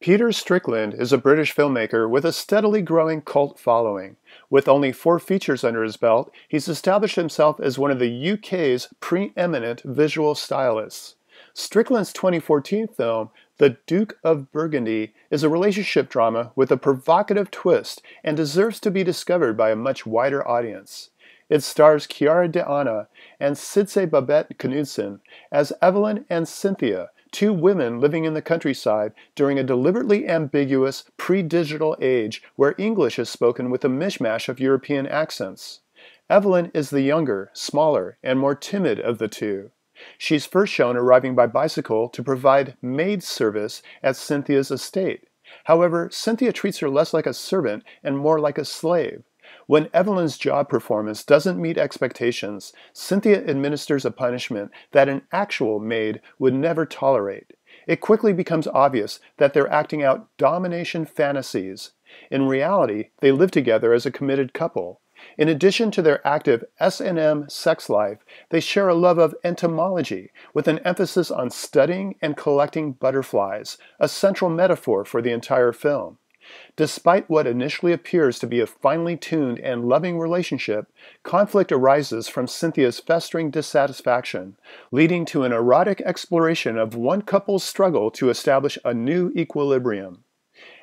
Peter Strickland is a British filmmaker with a steadily growing cult following. With only 4 features under his belt, he's established himself as one of the UK's preeminent visual stylists. Strickland's 2014 film, The Duke of Burgundy, is a relationship drama with a provocative twist and deserves to be discovered by a much wider audience. It stars Chiara D'Anna and Sidse Babette Knudsen as Evelyn and Cynthia, 2 women living in the countryside during a deliberately ambiguous pre-digital age where English is spoken with a mishmash of European accents. Evelyn is the younger, smaller, and more timid of the 2. She's first shown arriving by bicycle to provide maid service at Cynthia's estate. However, Cynthia treats her less like a servant and more like a slave. When Evelyn's job performance doesn't meet expectations, Cynthia administers a punishment that an actual maid would never tolerate. It quickly becomes obvious that they're acting out domination fantasies. In reality, they live together as a committed couple. In addition to their active S&M sex life, they share a love of entomology, with an emphasis on studying and collecting butterflies, a central metaphor for the entire film. Despite what initially appears to be a finely tuned and loving relationship, conflict arises from Cynthia's festering dissatisfaction, leading to an erotic exploration of one couple's struggle to establish a new equilibrium.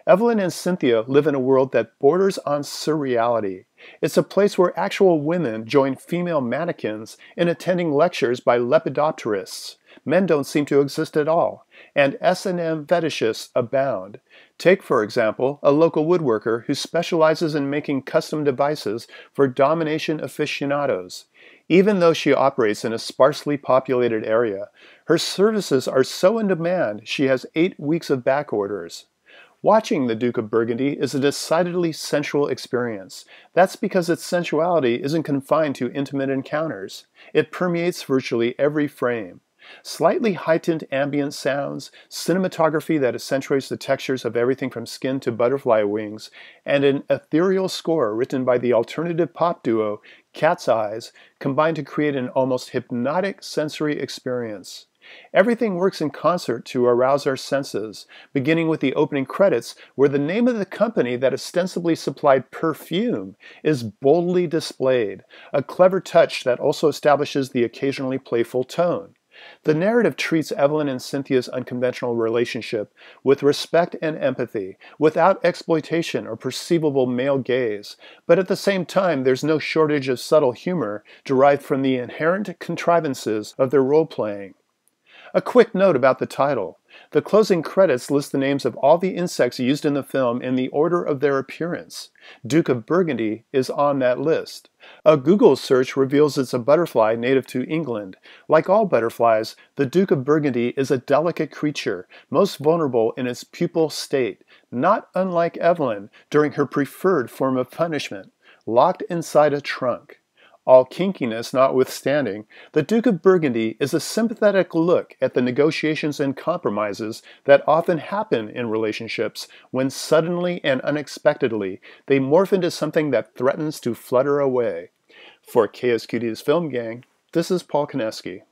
Evelyn and Cynthia live in a world that borders on surreality. It's a place where actual women join female mannequins in attending lectures by lepidopterists. Men don't seem to exist at all, and S&M fetishists abound. Take, for example, a local woodworker who specializes in making custom devices for domination aficionados. Even though she operates in a sparsely populated area, her services are so in demand she has 8 weeks of back orders. Watching The Duke of Burgundy is a decidedly sensual experience. That's because its sensuality isn't confined to intimate encounters. It permeates virtually every frame. Slightly heightened ambient sounds, cinematography that accentuates the textures of everything from skin to butterfly wings, and an ethereal score written by the alternative pop duo Cat's Eyes combine to create an almost hypnotic sensory experience. Everything works in concert to arouse our senses, beginning with the opening credits where the name of the company that ostensibly supplied perfume is boldly displayed, a clever touch that also establishes the occasionally playful tone. The narrative treats Evelyn and Cynthia's unconventional relationship with respect and empathy, without exploitation or perceivable male gaze, but at the same time there's no shortage of subtle humor derived from the inherent contrivances of their role-playing. A quick note about the title. The closing credits list the names of all the insects used in the film in the order of their appearance. Duke of Burgundy is on that list. A Google search reveals it's a butterfly native to England. Like all butterflies, the Duke of Burgundy is a delicate creature, most vulnerable in its pupal state, not unlike Evelyn during her preferred form of punishment, locked inside a trunk. All kinkiness notwithstanding, the Duke of Burgundy is a sympathetic look at the negotiations and compromises that often happen in relationships when suddenly and unexpectedly they morph into something that threatens to flutter away. For KSQD's Film Gang, this is Paul Koneski.